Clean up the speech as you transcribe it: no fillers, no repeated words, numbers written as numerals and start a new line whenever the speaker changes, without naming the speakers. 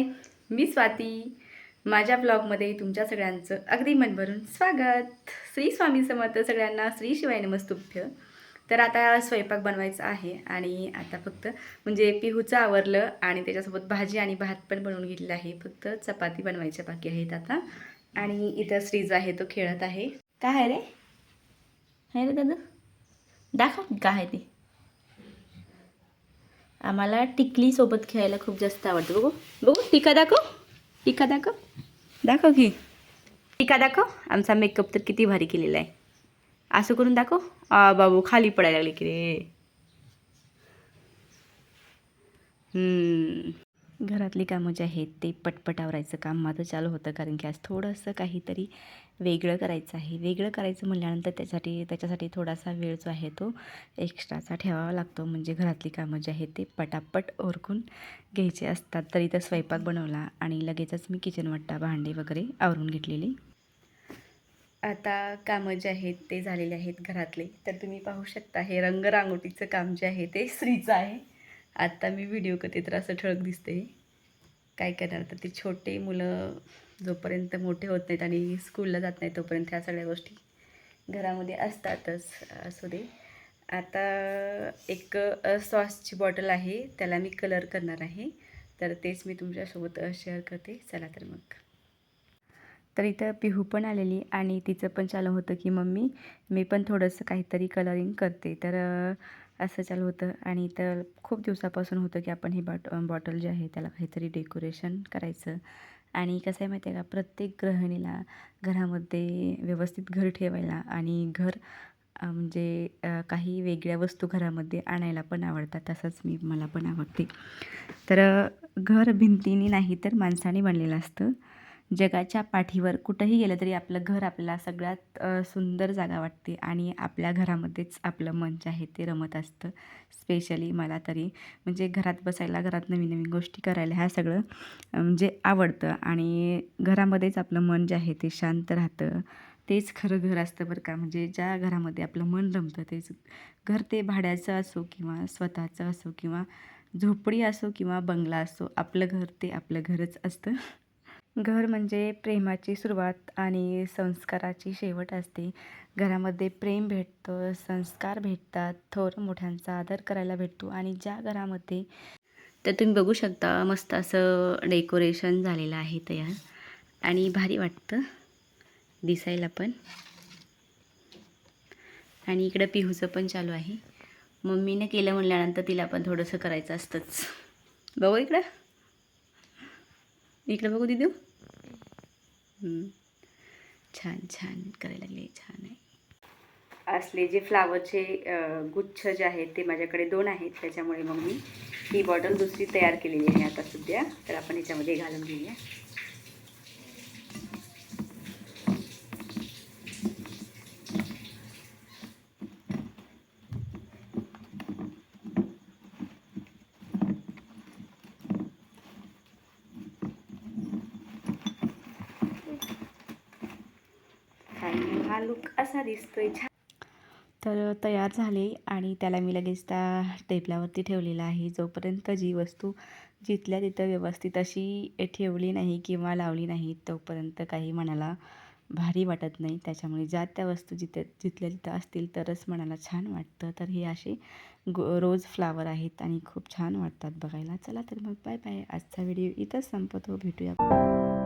हाय, मी स्वाती. माझ्या ब्लॉगमध्ये तुमच्या सगळ्यांचं अगदी मनभरून स्वागत. श्री स्वामी समर्थ सगळ्यांना. श्री शिवाय नमस्तुभ्य. तर आता स्वयंपाक बनवायचा आहे आणि आता फक्त म्हणजे पिहूचं आवरलं आणि त्याच्यासोबत भाजी आणि भात पण बनवून घेतलेला आहे. फक्त चपाती बनवायच्या बाकी आहेत आता. आणि इथं श्रीज आहे, तो खेळत आहे. काय आहे रे? आहे रे दादा? दाखव काय आहे ते. आम्हाला टिकलीसोबत खेळायला खूप जास्त आवडतं. बघू बघू, टिका दाखव, टिका दाखव, दाखव की टिका दाखव. आमचा मेकअप तर किती भारी केलेला आहे. असं करून दाखव. बाबू खाली पडायला लागले की रे. घरातली कामं जी आहेत ते पटपट आवरायचं काम माझं चालू होतं, कारण की आज थोडंसं काहीतरी वेगळं करायचं आहे. वेगळं करायचं म्हटल्यानंतर त्याच्यासाठी थोडासा वेळ जो आहे तो एक्स्ट्राचा ठेवावा लागतो. म्हणजे घरातली कामं जी आहेत ते पटापट ओरखून घ्यायचे असतात. तर इथं स्वयंपाक बनवला आणि लगेचच मी किचन वाटा भांडी वगैरे आवरून घेतलेली. आता कामं जे आहेत ते झालेले आहेत घरातले. तर तुम्ही पाहू शकता हे रंगरांगोटीचं काम जे आहे ते स्त्रीचं आहे. आता मी व्हिडिओ करते तर असं ठळक दिसते. काय करणार, तर ते छोटे मुलं जोपर्यंत मोठे होत नाहीत आणि स्कूलला जात नाही तोपर्यंत ह्या सगळ्या गोष्टी घरामध्ये असतातच. असू दे. आता एक सॉसची बॉटल आहे, त्याला मी कलर करणार आहे. तर तेच मी तुमच्यासोबत शेअर करते. चला तर मग. तर इथं पिहू पण आलेली आणि तिचं पण चालू होतं की मम्मी मी पण थोडंसं काहीतरी कलरिंग करते. तर असं चालू होतं. आणि इथं खूप दिवसापासून होतं की आपण ही बॉटल जी आहे त्याला काहीतरी डेकोरेशन करायचं. आणि कसं आहे माहिती आहे का, प्रत्येक गृहिणीला घरामध्ये व्यवस्थित घर ठेवायला आणि घर म्हणजे काही वेगळ्या वस्तू घरामध्ये आणायला पण आवडतात. तसंच मला पण आवडते. तर घर भिंतीने नाही तर माणसाने बनलेलं असतं. जगाच्या पाठीवर कुठंही गेलं तरी आपलं घर आपल्याला सगळ्यात सुंदर जागा वाटते आणि आपल्या घरामध्येच आपलं मन जे आहे ते रमत असतं. स्पेशली मला तरी म्हणजे घरात बसायला, घरात नवीन नवीन गोष्टी करायला ह्या सगळं म्हणजे आवडतं. आणि घरामध्येच आपलं मन जे आहे ते शांत राहतं. तेच खरं घर असतं बरं का. म्हणजे ज्या घरामध्ये आपलं मन रमतं तेच घर, ते भाड्याचं असो किंवा स्वतःचं असो किंवा झोपडी असो किंवा बंगला असो, आपलं घर ते आपलं घरच असतं. घर म्हणजे प्रेमाची सुरुवात आणि संस्काराची शेवट असते. घरामध्ये प्रेम भेटतं, संस्कार भेटतात, थोर मोठ्यांचा आदर करायला भेटतो. आणि ज्या घरामध्ये तर तुम्ही बघू शकता मस्त असं डेकोरेशन झालेलं आहे तयार आणि भारी वाटतं दिसायला पण. आणि इकडं पिहूचं पण चालू आहे. मम्मीने केलं म्हणल्यानंतर तिला पण थोडंसं करायचं असतंच. बघू इकडं, इकडं बघू दिदू. छान छान करायला लागले, छान आहे. असले जे फ्लावरचे गुच्छ जे आहेत ते माझ्याकडे 2 आहेत. त्याच्यामुळे मग मी ही बॉटल दुसरी तयार केलेली आहे आता सध्या. तर आपण ह्याच्यामध्ये घालून घेऊया. आणि हा लुक असा दिसतोय छान. तर तयार झाले आणि त्याला मी लगेच त्या टेबलावरती ठेवलेला आहे. जोपर्यंत जी वस्तू जिथल्या तिथं व्यवस्थित अशी ठेवली नाही किंवा लावली नाही तोपर्यंत काही मनाला भारी वाटत नाही. त्याच्यामुळे ज्या त्या वस्तू जिथल्या तिथं असतील तरच मनाला छान वाटतं. तर हे असे रोज फ्लावर आहेत आणि खूप छान वाटतात बघायला. चला तर मग बाय बाय. आजचा व्हिडिओ इथंच संपतो. भेटूया.